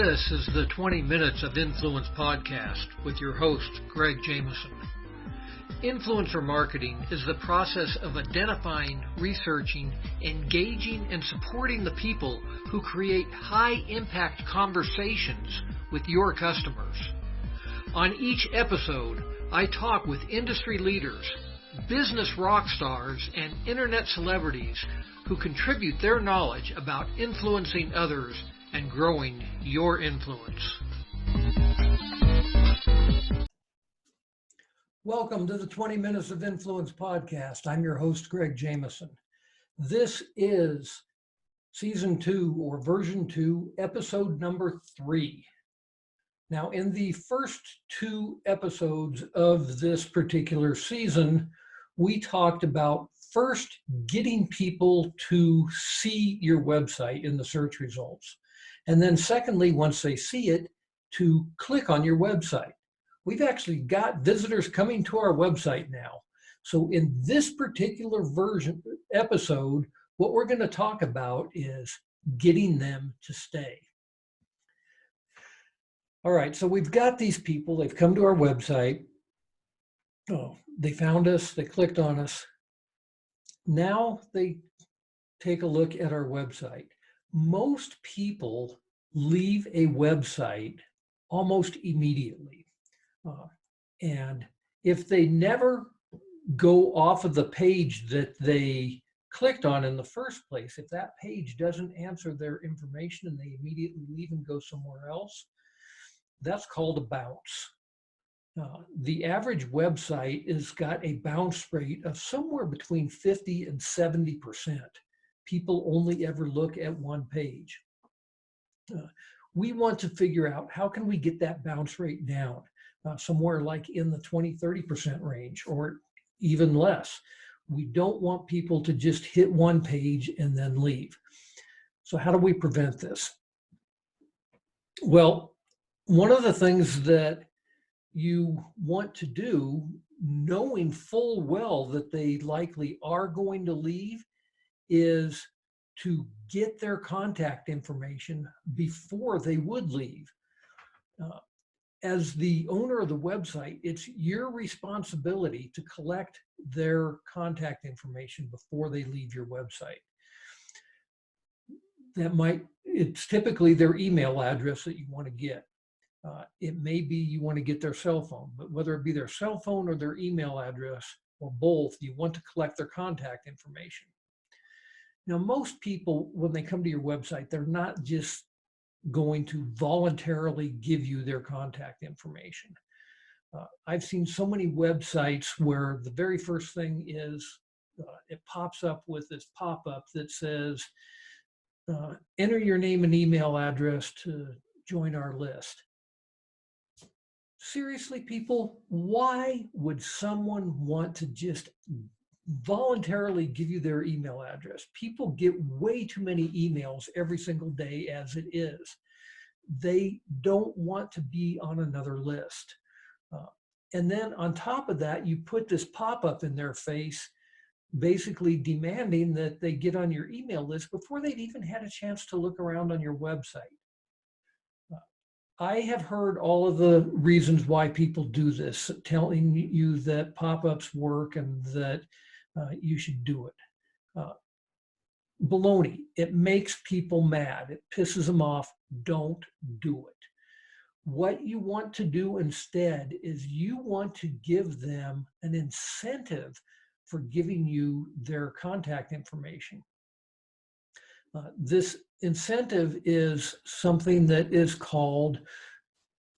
This is the 20 Minutes of Influence podcast with your host, Greg Jameson. Influencer marketing is the process of identifying, researching, engaging, and supporting the people who create high-impact conversations with your customers. On each episode, I talk with industry leaders, business rock stars, and internet celebrities who contribute their knowledge about influencing others and growing your influence. Welcome to the 20 Minutes of Influence podcast. I'm your host, Greg Jameson. This is Season 2 or Version 2, Episode number 3. Now, in the first 2 episodes of this particular season, we talked about first getting people to see your website in the search results. And then secondly, once they see it, to click on your website. We've actually got visitors coming to our website now. So in this particular episode, what we're going to talk about is getting them to stay. All right, so we've got these people, they've come to our website. Oh, they found us, they clicked on us. Now they take a look at our website. Most people leave a website almost immediately. And if they never go off of the page that they clicked on in the first place, if that page doesn't answer their information and they immediately leave and go somewhere else, that's called a bounce. The average website has got a bounce rate of somewhere between 50 and 70%. People only ever look at one page. We want to figure out how can we get that bounce rate down, somewhere like in the 20-30% range or even less. We don't want people to just hit one page and then leave. So how do we prevent this? Well, one of the things that you want to do, knowing full well that they likely are going to leave, is to get their contact information before they would leave. As the owner of the website, it's your responsibility to collect their contact information before they leave your website. It's typically their email address that you want to get. It may be you want to get their cell phone, but whether it be their cell phone or their email address or both, you want to collect their contact information. Now, most people, when they come to your website, they're not just going to voluntarily give you their contact information. I've seen so many websites where the very first thing is it pops up with this pop-up that says, enter your name and email address to join our list. Seriously, people, why would someone want to just voluntarily give you their email address? People get way too many emails every single day as it is. They don't want to be on another list. And then on top of that, you put this pop-up in their face, basically demanding that they get on your email list before they've even had a chance to look around on your website. I have heard all of the reasons why people do this, telling you that pop-ups work and that you should do it. Baloney. It makes people mad. It pisses them off. Don't do it. What you want to do instead is you want to give them an incentive for giving you their contact information. This incentive is something that is called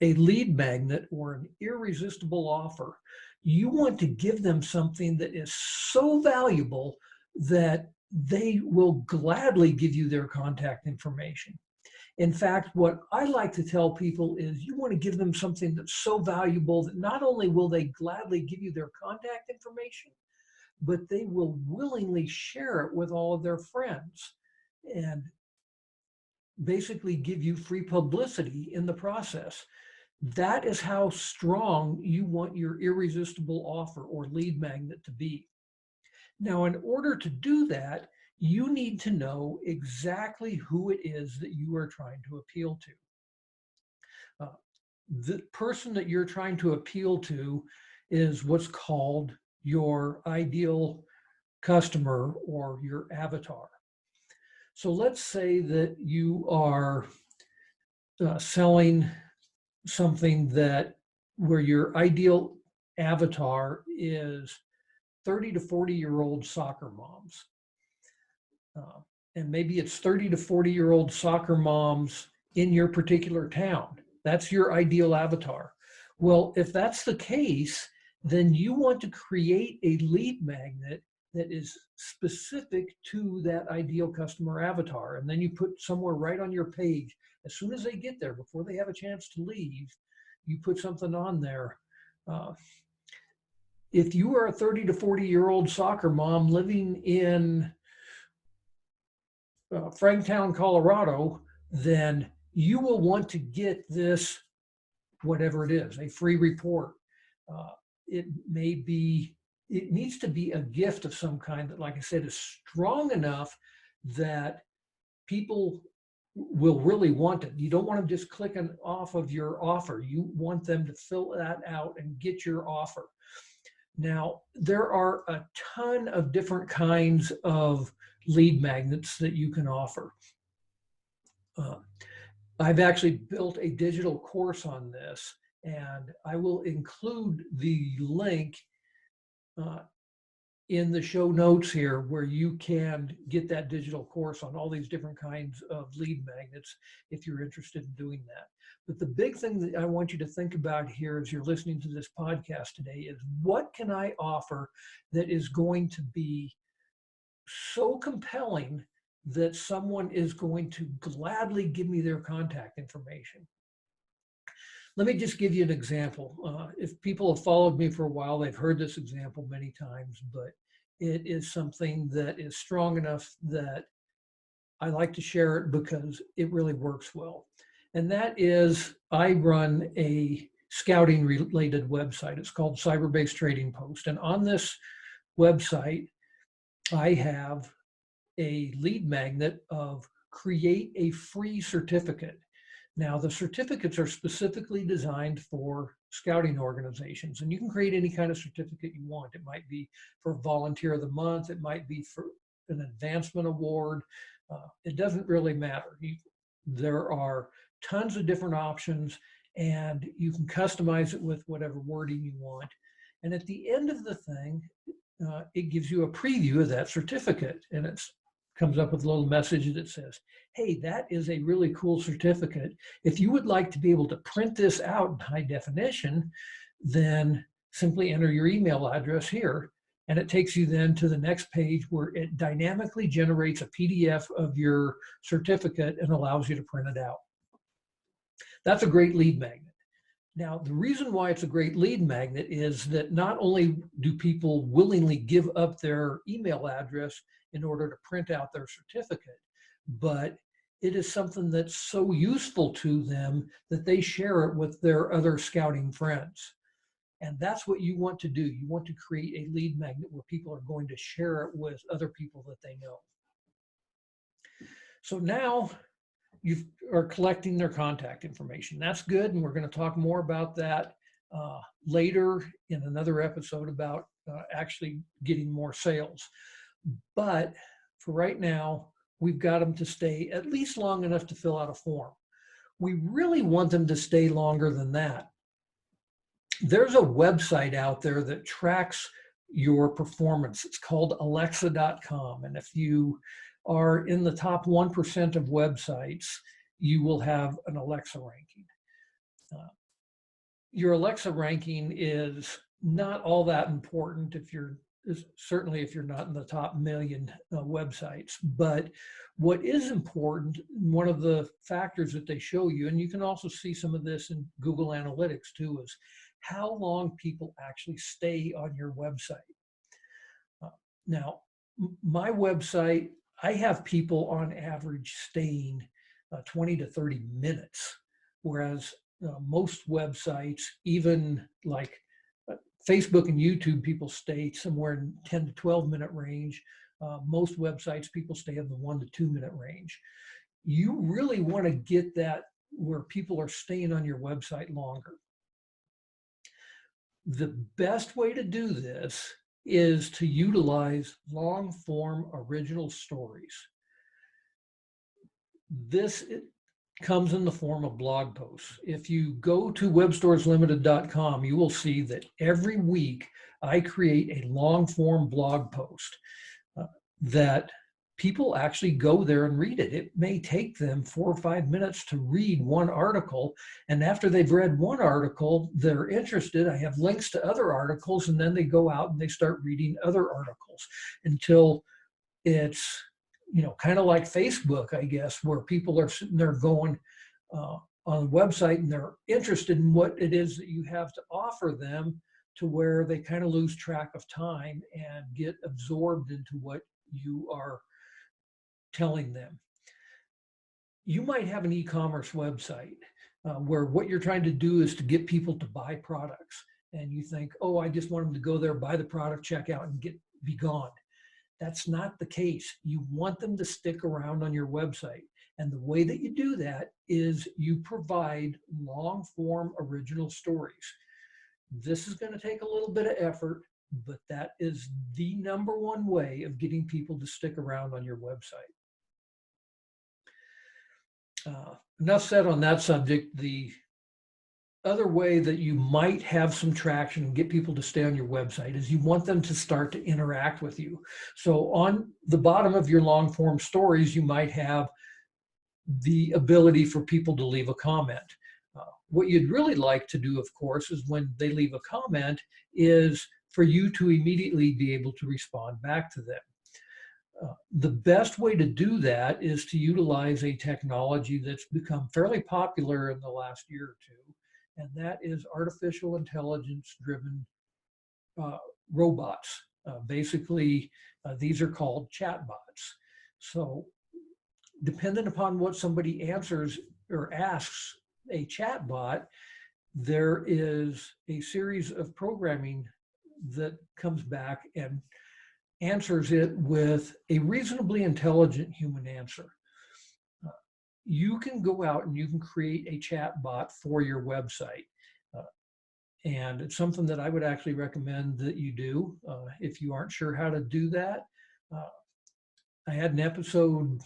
a lead magnet or an irresistible offer. You want to give them something that is so valuable that they will gladly give you their contact information. In fact, what I like to tell people is you want to give them something that's so valuable that not only will they gladly give you their contact information, but they will willingly share it with all of their friends and basically give you free publicity in the process. That is how strong you want your irresistible offer or lead magnet to be. Now, in order to do that, you need to know exactly who it is that you are trying to appeal to. The person that you're trying to appeal to is what's called your ideal customer or your avatar. So let's say that you are selling something that where your ideal avatar is 30 to 40-year-old soccer moms. And maybe it's 30 to 40-year-old soccer moms in your particular town. That's your ideal avatar. Well, if that's the case, then you want to create a lead magnet that is specific to that ideal customer avatar. And then you put somewhere right on your page, as soon as they get there, before they have a chance to leave, you put something on there. If you are a 30 to 40-year-old soccer mom living in Franktown, Colorado, then you will want to get this, whatever it is, a free report. It needs to be a gift of some kind that, like I said, is strong enough that people will really want it. You don't want them just clicking off of your offer. You want them to fill that out and get your offer. Now, there are a ton of different kinds of lead magnets that you can offer. I've actually built a digital course on this, and I will include the link in the show notes here where you can get that digital course on all these different kinds of lead magnets if you're interested in doing that. But the big thing that I want you to think about here as you're listening to this podcast today is, what can I offer that is going to be so compelling that someone is going to gladly give me their contact information? Let me just give you an example. If people have followed me for a while, they've heard this example many times, but it is something that is strong enough that I like to share it because it really works well. And that is, I run a scouting related website. It's called Cyber-Based Trading Post. And on this website, I have a lead magnet of create a free certificate. Now, the certificates are specifically designed for scouting organizations, and you can create any kind of certificate you want. It might be for Volunteer of the Month. It might be for an advancement award. It doesn't really matter. There are tons of different options, and you can customize it with whatever wording you want. And at the end of the thing, it gives you a preview of that certificate, and it comes up with a little message that says, hey, that is a really cool certificate. If you would like to be able to print this out in high definition, then simply enter your email address here. And it takes you then to the next page where it dynamically generates a PDF of your certificate and allows you to print it out. That's a great lead magnet. Now, the reason why it's a great lead magnet is that not only do people willingly give up their email address in order to print out their certificate, but it is something that's so useful to them that they share it with their other scouting friends. And that's what you want to do. You want to create a lead magnet where people are going to share it with other people that they know. So now you are collecting their contact information. That's good, and we're going to talk more about that later in another episode about actually getting more sales. But for right now, we've got them to stay at least long enough to fill out a form. We really want them to stay longer than that. There's a website out there that tracks your performance. It's called Alexa.com. And if you are in the top 1% of websites, you will have an Alexa ranking. Your Alexa ranking is not all that important certainly if you're not in the top million websites. But what is important, one of the factors that they show you, and you can also see some of this in Google Analytics too, is how long people actually stay on your website. Now, my website, I have people on average staying 20 to 30 minutes, whereas most websites, even like Facebook and YouTube, people stay somewhere in 10 to 12 minute range. Most websites, people stay in the 1 to 2 minute range. You really want to get that where people are staying on your website longer. The best way to do this is to utilize long-form original stories. This comes in the form of blog posts. If you go to webstoreslimited.com, you will see that every week I create a long-form blog post that people actually go there and read it. It may take them 4 or 5 minutes to read one article. And after they've read one article, they're interested. I have links to other articles, and then they go out and they start reading other articles until it's, kind of like Facebook, I guess, where people are sitting there going on the website and they're interested in what it is that you have to offer them, to where they kind of lose track of time and get absorbed into what you are telling them. You might have an e-commerce website where what you're trying to do is to get people to buy products, and you think, oh, I just want them to go there, buy the product, check out, and be gone. That's not the case. You want them to stick around on your website, and the way that you do that is you provide long-form original stories. This is going to take a little bit of effort, but that is the number one way of getting people to stick around on your website. Enough said on that subject. The other way that you might have some traction and get people to stay on your website is you want them to start to interact with you. So on the bottom of your long form stories, you might have the ability for people to leave a comment. What you'd really like to do, of course, is when they leave a comment, is for you to immediately be able to respond back to them. The best way to do that is to utilize a technology that's become fairly popular in the last year or two, and that is artificial intelligence-driven robots. Basically, these are called chatbots. So depending upon what somebody answers or asks a chatbot, there is a series of programming that comes back and answers it with a reasonably intelligent human answer. You can go out and you can create a chat bot for your website. And it's something that I would actually recommend that you do if you aren't sure how to do that. I had an episode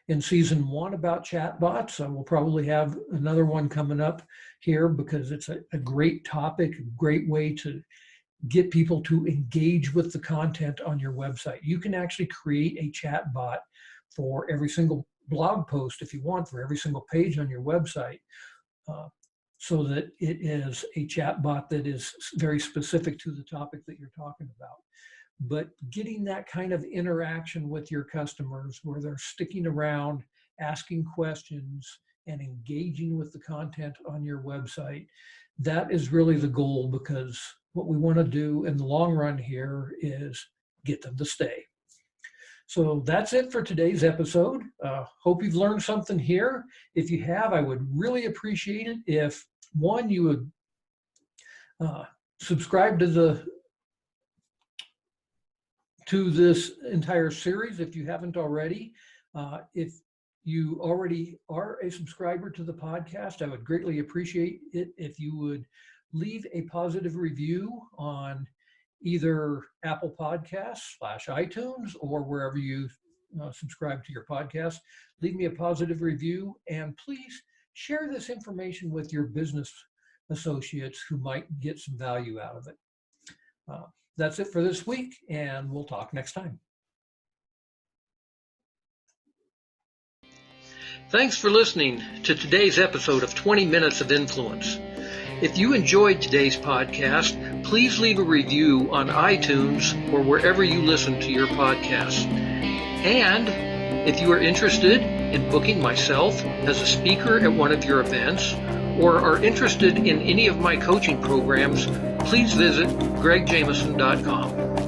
in season 1 about chat bots. I will probably have another one coming up here because it's a great topic, a great way to get people to engage with the content on your website. You can actually create a chat bot for every single blog post if you want, for every single page on your website, so that it is a chat bot that is very specific to the topic that you're talking about. But getting that kind of interaction with your customers where they're sticking around, asking questions, and engaging with the content on your website, that is really the goal, because what we want to do in the long run here is get them to stay. So that's it for today's episode. Hope you've learned something here. If you have, I would really appreciate it if, one, you would subscribe to this entire series if you haven't already. If you already are a subscriber to the podcast, I would greatly appreciate it if you would leave a positive review on either Apple Podcasts /iTunes or wherever you subscribe to your podcast. Leave me a positive review, and please share this information with your business associates who might get some value out of it. That's it for this week, and we'll talk next time. Thanks for listening to today's episode of 20 Minutes of Influence. If you enjoyed today's podcast, please leave a review on iTunes or wherever you listen to your podcasts. And if you are interested in booking myself as a speaker at one of your events, or are interested in any of my coaching programs, please visit gregjameson.com.